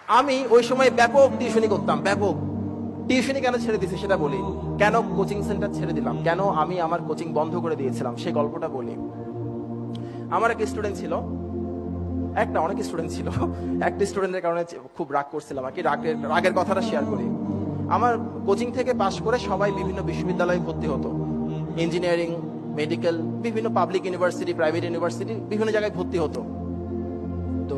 আমি ওই সময় ব্যাপক টিউশনি করতাম, ব্যাপক টিউশনি। কেন ছেড়ে দিয়েছি সেটা বলি, কেন কোচিং সেন্টার ছেড়ে দিলাম, কেন আমি আমার কোচিং বন্ধ করে দিয়েছিলাম, সেই গল্পটা বলি। আমার এক স্টুডেন্ট ছিল, একটা অনেক স্টুডেন্ট ছিল, একটা স্টুডেন্টের কারণে খুব রাগ করছিলাম আর কি। রাগের কথাটা শেয়ার করি। আমার কোচিং থেকে পাশ করে সবাই বিভিন্ন বিশ্ববিদ্যালয়ে ভর্তি হতো, ইঞ্জিনিয়ারিং, মেডিকেল, বিভিন্ন পাবলিক ইউনিভার্সিটি, প্রাইভেট ইউনিভার্সিটি, বিভিন্ন জায়গায় ভর্তি হতো। তো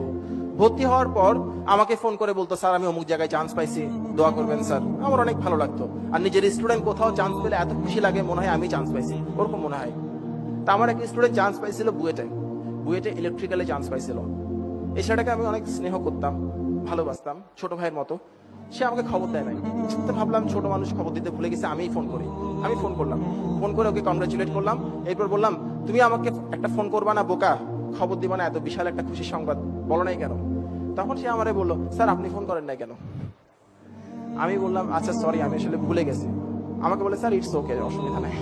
ভর্তি হওয়ার পর আমাকে ফোন করে বলতো, স্যার আমি অমুক জায়গায় চান্স পাইছি, দোয়া করবেন স্যার। আমার অনেক ভালো লাগতো। আর নিজের স্টুডেন্ট কোথাও চান্স পেলে এত খুশি লাগে, মনে হয় আমি চান্স পাইছি, ওরকম মনে হয়। তা আমার এক স্টুডেন্ট চান্স পাইছিল বুয়েটে, বুয়েটে ইলেকট্রিক্যালে চান্স পাইছিল। এই ছেলেটাকে আমি অনেক স্নেহ করতাম, ভালোবাসতাম, ছোট ভাইয়ের মতো। সে আমাকে খবর দেয় নাই। তো ভাবলাম ছোট মানুষ খবর দিতে ভুলে গেছে, আমিই ফোন করি। আমি ফোন করলাম, ফোন করে ওকে কংগ্রাচুলেট করলাম। এরপর বললাম, তুমি আমাকে একটা ফোন করবা না বোকা, খবর দিবা না, এত বিশাল একটা খুশির সংবাদ বলো নাই কেন? তখন সে আমারে বললো, স্যার আপনি ফোন করেন নাই কেন? আমি বললাম, আচ্ছা সরি, আমি আসলে ভুলে গেছি। আমাকে বলে, স্যার ইটস ওকে, অসুবিধা নাই।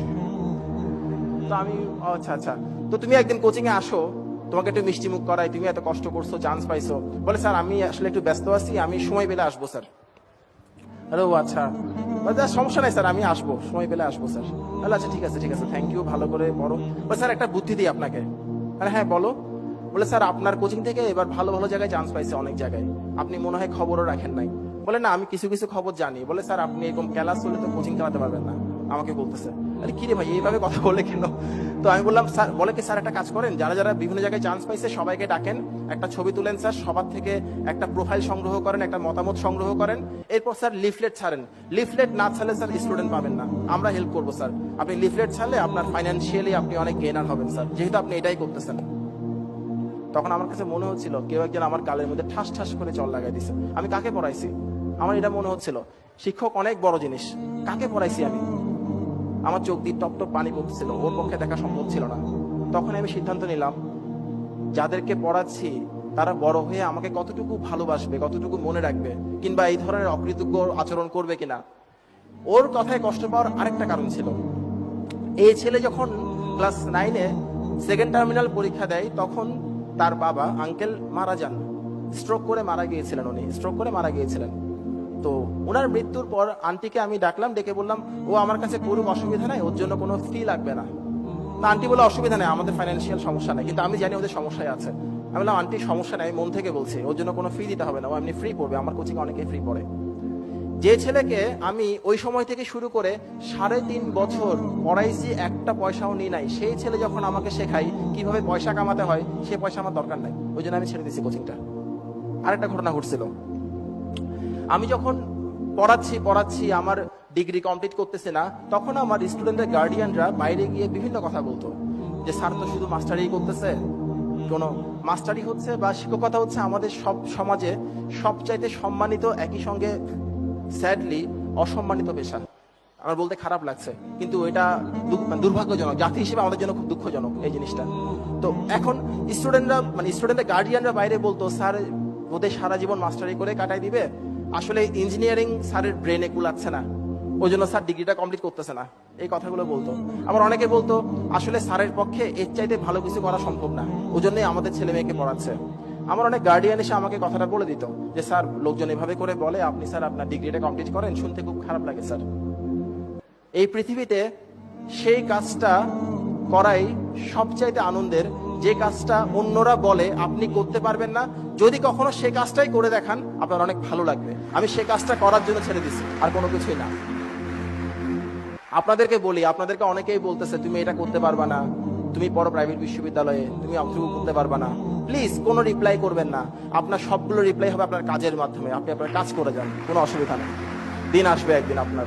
তো আমি, আচ্ছা আচ্ছা, তো তুমি একদিন কোচিং এ আসো, তোমাকে একটু মিষ্টি মুখ করাই, তুমি এত কষ্ট করছো, চান্স পাইছো। বলে, স্যার আমি আসলে একটু ব্যস্ত আছি, আমি সময় পেলে আসবো স্যার। আরে ও আচ্ছা, সমস্যা নাই স্যার, আমি আসবো, সময় পেলে আসবো স্যার। তাহলে আচ্ছা ঠিক আছে ঠিক আছে, থ্যাংক ইউ, ভালো করে পড়ো। বলে, স্যার একটা বুদ্ধি দিই আপনাকে। আরে হ্যাঁ বলো। বলে, স্যার আপনার কোচিং থেকে এবার ভালো ভালো জায়গায় চান্স পাইছে, অনেক জায়গায়, আপনি মনে হয় খবরও রাখেন নাই। বলে, না আমি কিছু কিছু খবর জানি। বলে, স্যার আপনি এরকম ক্লাস হলে তো কোচিং চালাতে পারবেন না, আমাকে বলতেছে। আরে কি রে ভাই, এইভাবে কথা বলে কেন? তো আমি বললাম, স্যার বলে কি, স্যার একটা কাজ করেন, যারা যারা বিভিন্ন জায়গায় চান্স পাইছে সবাইকে ডাকেন, একটা ছবি তুলেন স্যার, সবার থেকে একটা প্রোফাইল সংগ্রহ করেন, একটা মতামত সংগ্রহ করেন। এরপর স্যার লিফলেট ছাড়েন। লিফলেট না ছাড়লে স্যার স্টুডেন্ট পাবেন না, আমরা হেল্প করবো স্যার। আপনি লিফলেট ছাড়লে আপনার ফাইন্যান্সিয়ালি আপনি অনেক গেনার হবেন স্যার, যেহেতু আপনি এটাই করতেছেন। তখন আমার কাছে মনে হচ্ছিল কেউ একজন আমার গালের মধ্যে ঠাস ঠাস করে চল লাগাই দিছে। আমি কাকে পড়াইছি? আমার এটা মনে হচ্ছিল শিক্ষক অনেক বড় জিনিস, কাকে পড়াইছি আমি? আমার চোখ দিয়ে টপ টপ পানি পড়ছিল, ওর পক্ষে দেখা সম্ভব ছিল না। তখন আমি সিদ্ধান্ত নিলাম, যাদেরকে পড়াচ্ছি তারা বড় হয়ে আমাকে কতটুকু ভালোবাসবে, কতটুকু মনে রাখবে, কিংবা এই ধরনের অকৃতজ্ঞ আচরণ করবে কিনা। ওর কথায় কষ্ট পাওয়ার আরেকটা কারণ ছিল, এই ছেলে যখন ক্লাস 9-এ সেকেন্ড টার্মিনাল পরীক্ষা দেয়, তখন তার বাবা আঙ্কেল মারা যান, স্ট্রোক করে মারা গিয়েছিলেন, উনি স্ট্রোক করে মারা গিয়েছিলেন। তো ওনার মৃত্যুর পর আন্টিকে আমি ডাকলাম, ডেকে বললাম, ও আমার কাছে করুক, অসুবিধা নাই, ওর জন্য কোনো ফি লাগবে না। তা আন্টি বলে, অসুবিধা নেই, আমাদের ফাইন্যান্সিয়াল সমস্যা নেই, কিন্তু আমি জানি ওদের সমস্যায় আছে। আমি বললাম, আন্টি সমস্যা নেই, আমি মন থেকে বলছি, ওর জন্য কোনো ফি দিতে হবে না, ও এমনি ফ্রি পড়বে, আমার কোচিং অনেকেই ফ্রি পড়ে। যে ছেলেকে আমি ওই সময় থেকে শুরু করে 3.5 বছর পড়াইছি, একটা পয়সাও নিই নাই, সেই ছেলে যখন আমাকে শেখাই কিভাবে পয়সা কামাতে হয়, সে পয়সা আমার দরকার নাই, ওই জন্য আমি ছেড়ে দিয়েছি কোচিংটা। আরেকটা ঘটনা ঘটছিল, আমি যখন পড়াচ্ছি পড়াচ্ছি আমার ডিগ্রি কমপ্লিট করতেছে না, তখন আমার স্টুডেন্টের গার্ডিয়ানরা বাইরে গিয়ে বিভিন্ন কথা বলতো, যে স্যার তো শুধু মাস্টারি করতেছে, কোনো মাস্টারি হচ্ছে বা শিক্ষকতা হচ্ছে আমাদের সব সমাজে সবচাইতে সম্মানিত, একই সঙ্গে স্যাডলি অসম্মানিত পেশা। আমার বলতে খারাপ লাগছে, কিন্তু এটা দুর্ভাগ্যজনক, জাতি হিসেবে আমাদের জন্য খুব দুঃখজনক এই জিনিসটা। তো এখন স্টুডেন্টরা, মানে স্টুডেন্টের গার্ডিয়ানরা বাইরে বলতো, স্যার ওদের সারা জীবন মাস্টারি করে কাটাই দিবে, আসলে ইঞ্জিনিয়ারিং স্যারের ব্রেনে কুলাচ্ছে না, ওই জন্য স্যার ডিগ্রিটা কমপ্লিট করতেছে না, এই কথাগুলো বলতো। আবার অনেকে বলতো, আসলে স্যারের পক্ষে এর চাইতে ভালো কিছু করা সম্ভব না, ওই জন্যই আমাদের ছেলে মেয়েকে পড়াচ্ছে। আমার অনেক গার্ডিয়ান এসে আমাকে কথাটা বলে দিত, যে স্যার লোকজন এভাবে করে বলে, আপনি স্যার আপনার ডিগ্রিটা কমপ্লিট করেন, শুনতে খুব খারাপ লাগে স্যার। এই পৃথিবীতে সেই কাজটা করাই সবচাইতে আনন্দের, যে কাজটা অন্যরা বলে আপনি করতে পারবেন না, যদি কখনো সেই কাজটাই করে দেখান আপনার অনেক ভালো লাগবে। আমি সেই কাজটা করার জন্য ছেড়ে দিছি, আর কোনো কিছুই না। আপনাদেরকে বলি, আপনাদেরকে অনেকেই বলতেছে তুমি এটা করতে পারবা না, তুমি পড়ো প্রাইভেট বিশ্ববিদ্যালয়ে, তুমি অংশগ্রহণ করতে পারবা না। প্লিজ কোনো রিপ্লাই করবেন না, আপনার সবগুলো রিপ্লাই হবে আপনার কাজের মাধ্যমে, আপনি আপনার কাজ করে যান, কোনো অসুবিধা নেই, দিন আসবে একদিন আপনার।